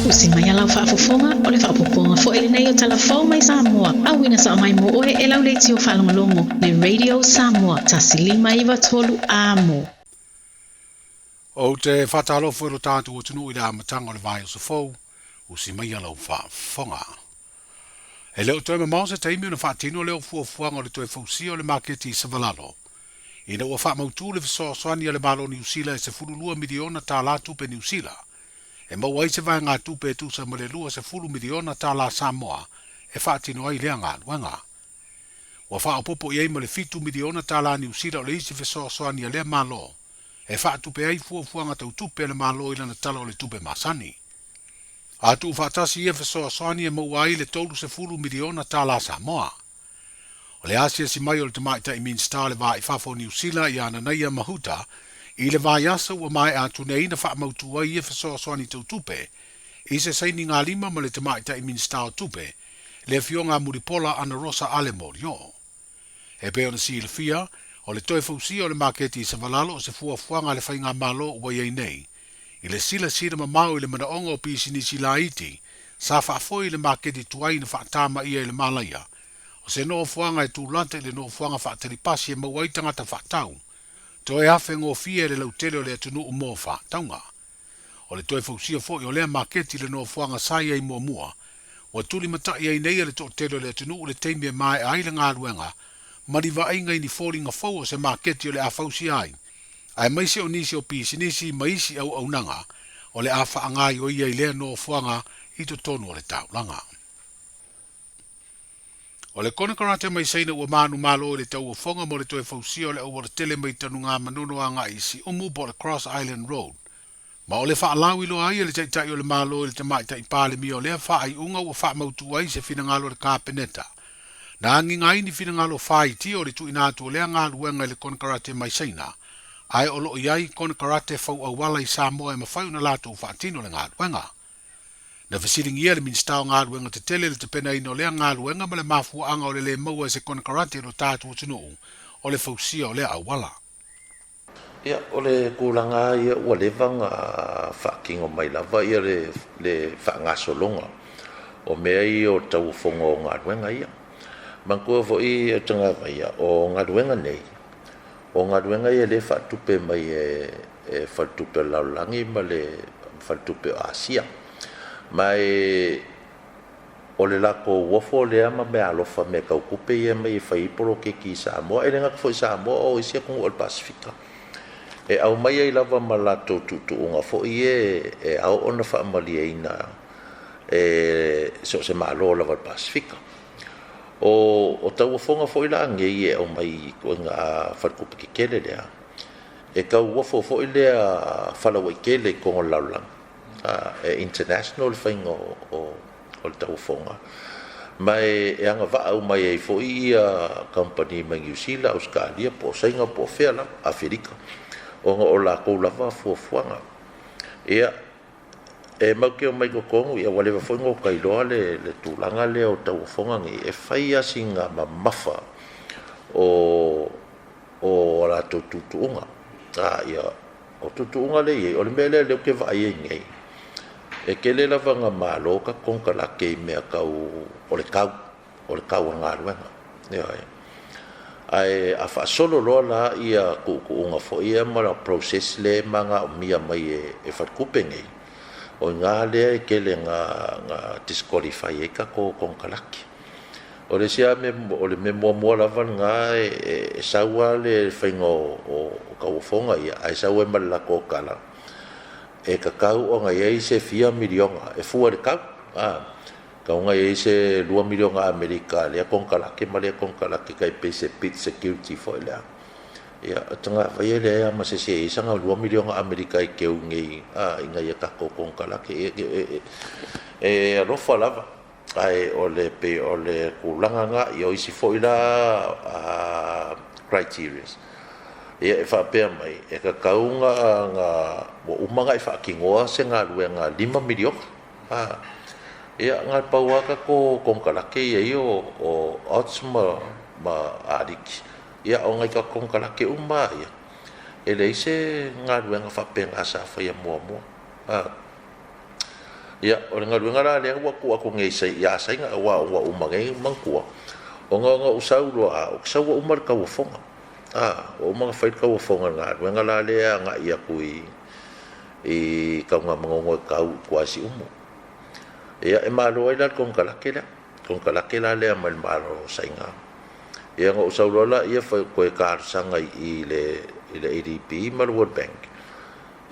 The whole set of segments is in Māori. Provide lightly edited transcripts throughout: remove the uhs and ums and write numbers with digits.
Usimaya lau whaafofonga o le whaapoponga fo ele nei o Tala Fou Mai Samoa. Awina sa o mai mo oe e lau leiti o whaalongolongo le Radio Samoa tasilima iwa tolu amo. O te whatalo fwero tātu o tunu i la matanga o le vai o sa fou, usimaya lau whaafonga. E leo toi mamau se taimi o na whaatino leo fuafuanga o le toi fausia o le maketi i Savalalo. Ina ua whaamautu le visoaswani o le malo New Zealand e se fululua miliona tā la tupe New Zealand. E mau ai se vai ngā tupe e tusa ma le lua se fulu miliona tā la Samoa e whaatino ai lea ngā luenga. Ua whaapopo i ei ma le fitu miliona tā la New Zealand o le isi visoaswani a lea malo. E whaatupe ai fuafuanga tau tupe le malo ila na tala o le tupe masani. Atu whaatasi ia visoaswani e mau ai le tolu se fulu miliona tā la Samoa. O le asia si mai o le tamaita i minsta le va i fafo New Zealand i ana naia mahuta, i le vai asa ua mai atu nei na wha mautu ai e whasoaswani tau tupe, i se saini ngā lima ma le tamaita i minsta o tupe, le fionga muripola ana rosa ale morio. E peo na si le fia, o le toi fausia o le maketi i Savalalo o se fuafuanga le whainga malo ua iei nei, i le sila sira mamau i le manaonga o pisi nisi la iti, sa whaafoi le maketi tuai na whaatama ia i le malaya, o se no fuanga e tūlante le no fuanga whaataripasi e mauai tangata whaatau, to e hafe ngō fia le lautele o le atunu o mō whaataunga. O le toi fausia fo i o lea maketi le no fuanga sai ai mua mua, o tuli matai ai nei le to tele o le atunu o le teimi e mai ai le ngā ruenga, mariva ai ngai ni fōringa fau o se maketi o le a fausia ai, ai maise o nisi o pisi nisi maisi au au nanga, o le a whaangai o ia i lea no fuanga i to tonu o le taulanga. O le kone karate mai seina ua manu malo o le tau o fonga mo le toe fausia o le au o le tele mai tanu ngā manono a ngā isi umu po le Cross Island Road. Ma o le wha alawi lo ai le taitai o le malo o le tamai tai pāle mi o lea wha ai unga ua wha mautu ai se fina ngalo le kāpeneta. Na angi ngai ni fina ngalo whai ti o le tu inatu o lea ngā luenga le kone karate mai seina. Ai o lo iai kone karate fau au wala i Samoa e mawhai una lato wha atino le ngā luenga. Na fasiringi ia le minstao ngā ruenga te tele le te pena ino lea ngā ruenga ma le mafuanga o le maua se kone karate lo tātu o tunu o le fausia o lea awala. Ia, o le kūranga ia ua levanga whaakingo mai lava ia le whaangasolonga o mea i o tau whonga o ngā ruenga ia. Mankua fo i tanga mai ia o ngā ruenga nei. O ngā ruenga ia le whaatupe mai e whaatupe laulangi ma le whaatupe o Asia. Mai o le lako wofo lea ma me alofa me kaukupe ia mai whaiporo ke ki Samoa. E renga kufo i Samoa o isia kungu o le Pasifika. E au mai ai lava ma lato tutu unga fo i e au ona whaamali e ina so se maalo lava le Pasifika. O tau wafonga fo i la ange i e au mai kua ngā whakupe ke kele lea. E kau wofo fo i lea whalawai kele kongo laulang. International whainga o le tau whonga. Mai e anga wa au mai e fo i company mai New Zealand, Australia, po sainga po whela, Afrika. O nga o la kou lava fuafuanga. Ia, e mau keo mai kokongo, ia walewa whainga o kailoa le tūlanga lea o tau whonga ngi, e whai asi ngā mamafa o la tau tutuunga. Ia, o tutuunga le iei, o le mele leo ke vai e ngei. E kele lava ngā malo ka konka la kei mea kau o le kau a ngā ruenga. Ai a wha solo loa la ia kuunga fo ia mara process le manga o mia mai e whatkupe ngei. O ngā lea e kele ngā disqualify e ka ko konka laki. O le sia o le me mua lava ngā e saua le whainga o kauwhonga ia. Ai saua e malako kala. E kakau o ngai ei se 4 milionga e fua le kau kau ngai ei se 2 milionga Amerika lea konkalake ma lea konkalake kai pe se pit security fo lea ia tanga vai lea ma se isanga 2 milionga Amerika i keu ngai inga ia kako konkalake e alofa lava ai o le kulanga nga i o isi fo ila criteria. Ia e whapea mai, e ka kaunga ngā umanga i whaakingoa se ngā ruenga 5 milionga. Ia ngā pauaka ko konkalake ia i o odds ma ariki. Ia o ngai ka konkalake uma ia. E le ise ngā ruenga whapea ngā sa whaia mua mua. ia o le ngaluenga la le wa ku aku ngai sai ia sai nga wa umangai mangkua o nga usau lo a o sa wa umar ka fonga o mga fight ka fonga nga la le nga ia kui e ka nga mangongo ka kuasi umu ia e malo ila kon kala le mal malo sai nga ia nga usau lo la ia fa ko ka sanga i le ADP mal World Bank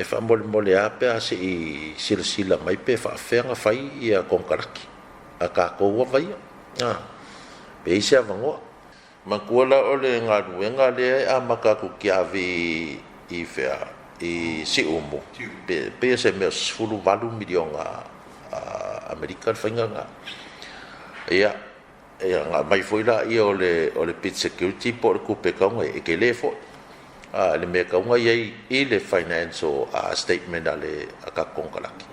e fa mole ape ase i silsila mai pe fa fenga fai ia kon kalaki a ka ko wa vai pe isia vango makuala ole ngaluenga le a makaku kiavi i fea i si umu pe se me sulu valu miliona American finga nga ia nga mai foi la i ole pit security por ku pe ka ngai ke le fo le me ka ngai i le financial statement ale ka konkalaki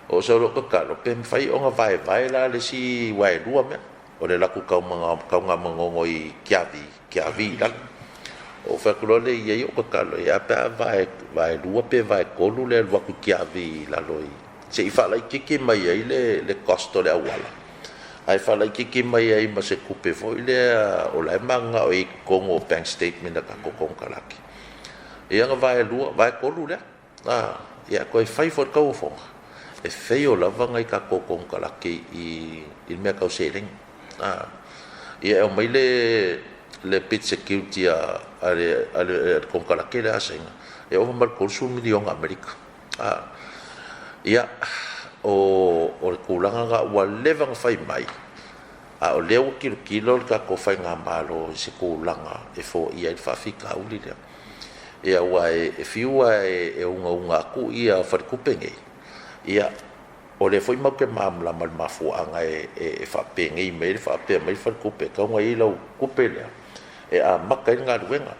o so lo ka lo pe fai o nga vai la le si wai lua me o le laku ka nga mangongo i kiavi la o fa ko le ye o ka lo ya pa vai lua pe vai ko lu le wa ku kiavi la loi se i fa la kiki mai ai le costo le awala ai fa la kiki mai ai ma se kupe foi le o la manga o i kongo bank statement ka ko konkalaki e nga vai ko lu le ya ko fai for ka fo e feo la vanga i ka ko konkalaki i me ka seleng ia o mai le pit security ale konkalaki le asenga e o mar ko su milion amerika ia o kulanga nga wa levang fai mai o leo kilo ka ko fai nga malo se kulanga e fo ia fa fika uli le ia wa e fiwa e unga ku ia fa kupenge ia o le foi mau ke mamla mal mafu anga e fa penge me fa pe mai fa kupe ka ngai lo kupe le e a makai nga duenga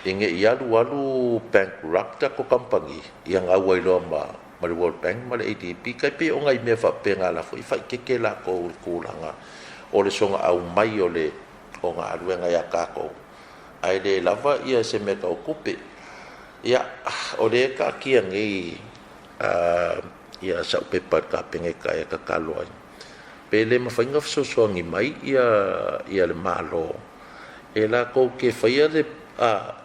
inge ia lu bankrupt ko company ia nga wai lo ma World Bank ma le ADP kai pe o ngai me fa pe nga la foi fa ke la ko kulanga o le songa au mai o le o nga duenga ya ka ko ai le lava ia se me ka kupe ia o le ka ki ngai ia sa pepa ka penge ka ka kaloi pele ma fainga so ngi mai ia le malo e la ko ke faia le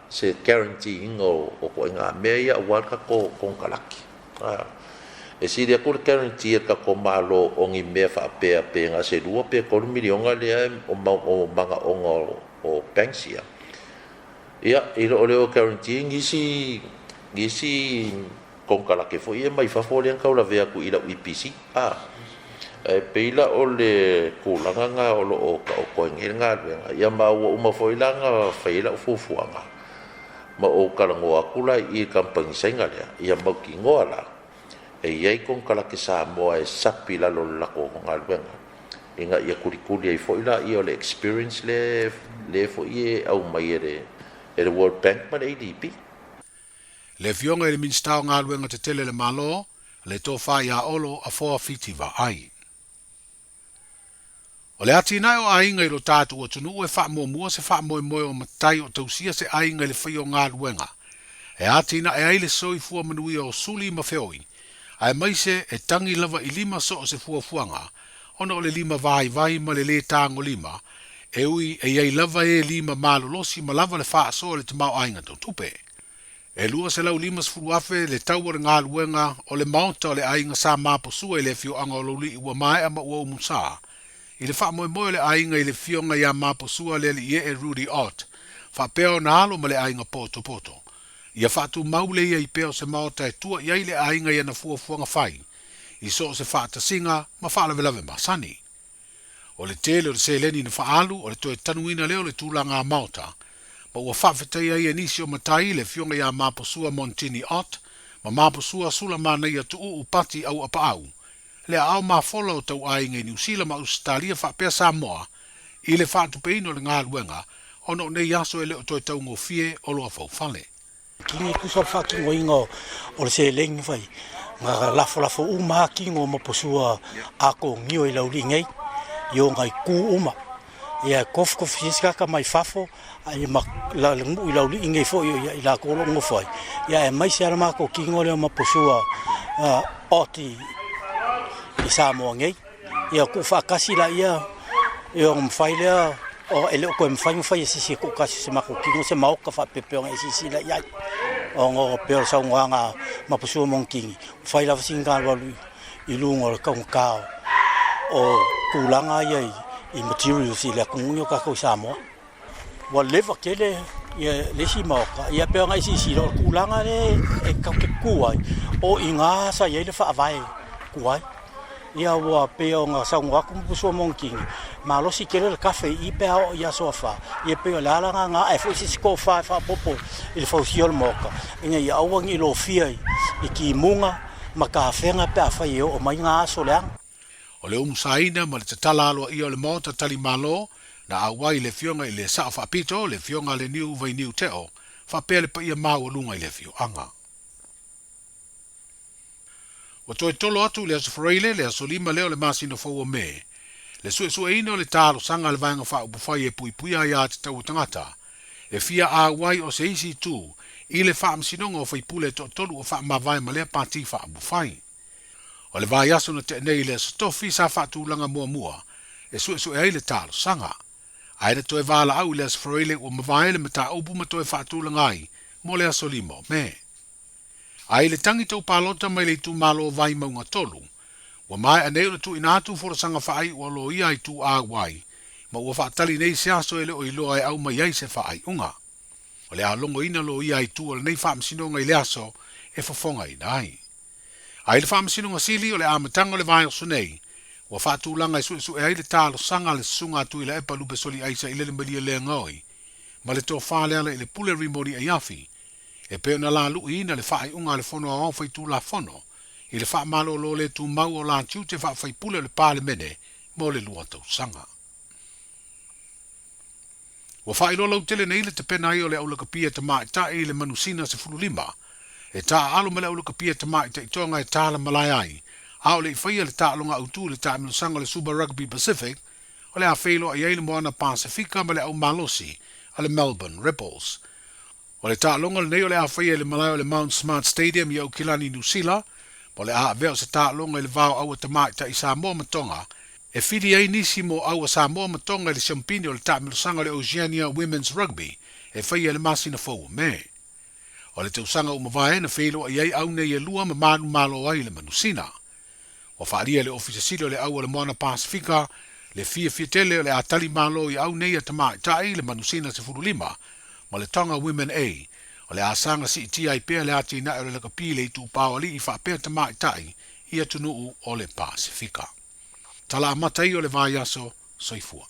se guaranteeing o ko nga me ia wa ka ko kalaki e si dia ko guarantee ka ko malo o ngi me fa pe nga se dua pe ko milion le o manga o pensia ia ilo le guarantee ngisi kong kalaki fo ia mai fa fo le ka la vea ku ila IPC peila o le kulanga nga o ko ngenga ia ma o ma fo ila nga faila fuanga ma o kalango akula i kampani senga le ia ma ki ngoala e ia kong kalaki Samoa e sapi la lo la ko ngalwenga inga ia kurikuli ai fo ila i o le experience le fo ia au mai e World Bank ma ADP le fionga e le minstao ngā luenga te tele le malo, le tō whai a olo a fōa whitiwa ai. O le ati nai o ainga i lo tātu o tunu e wha mua se wha moe o matai o tausia se ainga i le whai o ngā luenga. E ati na e aile soi fua manui o suli ma whioi, ai maise e tangi lava i lima so o se fuanga, ona o le lima vai ma le tāngo lima, e ui e iei lava e lima malolosi ma lava le wha so le te mau ainga tau tupe. E lua se lau limas furuafe le tauar ngā luenga o le maunta o le ainga sa māposua i le fio anga o lauli i ua mai ama ua umusa. I le wha moe le ainga i le fionga ia māposua le li e Rudy Ott, wha peo na alo ma le ainga poto. Ia whatu maule ia i peo se maota e tua iai le ainga ia na fuafuanga whai, i so se whata singa ma whalavelave masani. O le tele o le seleni na whaalu o le toe tanuina leo le tūlanga maota, ma ua whawhetai ai nisi o matai le fionga ia māposua Montini Ott, ma māposua sula mana ia tuu upati au apa au. Le au māwhola o tau ainga i New Zealand ma Australia whapea Samoa, i le whatupeino le ngā luenga, ono nei aso e leo toi tau ngofie o loa whauwhale. Kingi kusal whakingo ingo o le se lengi whai, ngā lafo uma kingo maposua ako ngio i lauri ngai, i o ngai ku uma. Ia kof fiskaka mai fafo ai mak la i lauli ingai fo i la ko ngo foi ia e mai se arma ko kingo le maposua oti Samoa ngai ia ku whakasi la ia mwhailea o ele o koe mwhai sisi ku kasi se mako kingo se mauka whapepeonga sisi la iai o ngō peo sa ngā mapusua mongkingi whaila wasinga walu I lunga o kaunga kao o kulanga iai I materials I le kungunyo kako Samoa wa leva kele ia lesi mauka ia peo ngai sisi lo kulanga le e kauke kuai o inga sa iai le whaavai kuai ia wa peo nga sa ngwa kumpuso mongking malosi kele le cafe I peo ia sofa ia peo lala nga e fosi sko fa popo il fosiol moka inga ia awangi lo fia I ki munga makafenga pe afai o mai nga so le o le umsaina ma le tatala alo I o le mota tali malo na awai le fionga I le sa fa pito le fionga le niu vai niu teo fa pele pa ia mau lunga I le fio anga o toi tolo atu le aso freile le aso lima leo le masino fo me le sue ino le talo sanga le vanga fa ubufai e pui pui ai ati tau tangata e fia awai o se isi tu I le fa amsinonga o fai pule to tolu o fa mawai ma le pati fa ubufai o le vai aso na te nei le aso tofi sa fa tūlanga mua e sue ai le talo sanga ai le toe vala au le aso freile o mawai le mata upu ma toe fa tūlanga ai mo le aso limo me ai le tangi tau palota mai le tu malo vai maunga tolu wa mai anei le tu inatu fora sanga fai o lo ia I tu a wai ma ua whaatali nei se aso ele o ilo ai au mai ai se fai unga o le alongo ina lo ia I tu o le nei whaamsinonga I le aso e fafonga I nai ai le whaamsinonga sili o le amatanga o le vai o sunei ua whaatulanga I sue ai le talo sanga le sunga tu I le epa lupe soli aisa I le malia le ngoi ma le tō whaleala I le pule rimoni ai afi e peo na la lu ina le fai unga le fono au fai tu la fono I le fai malo lo le tu mau o la tiu te fai pule le pale mene mo le lua tau sanga. Wa fai lo lau tele nei le te pena I o le au laka pia te mai ta I le manusina se fulu lima e ta alo me le au laka pia te mai te itonga e tala malai ai a o le fai le ta alonga autu le ta minu sanga le Super Rugby Pacific o le a feilo a iei moana Pasifika ma le au malosi a le Melbourne Ripples. O le tālonga le nei o le awhaia le malai o le Mount Smart Stadium I au Kilani New Zealand, o le a veo se tālonga I le vau au a tamai ta I Samoa Matonga, e whiri ai nisi mo au a Samoa Matonga I le Champini o le tāmilosanga le Oceania Women's Rugby, e whaia le masina fau me. O le tausanga umawai na whilo a iei au nei e lua ma manu malo ai le manusina. O whaaria le ofisa silo le au o le Moana Pasifika, le fia tele o le atali malo I au nei a tamai ta I le manusina se furu lima, ma le Tonga Women A, o le asanga si iti ai pēr le ati na ere le kapile I tu pāwali I whapea ta mai tai I atunuu o le Pasifika. Tala amatai o le vai aso, soifua.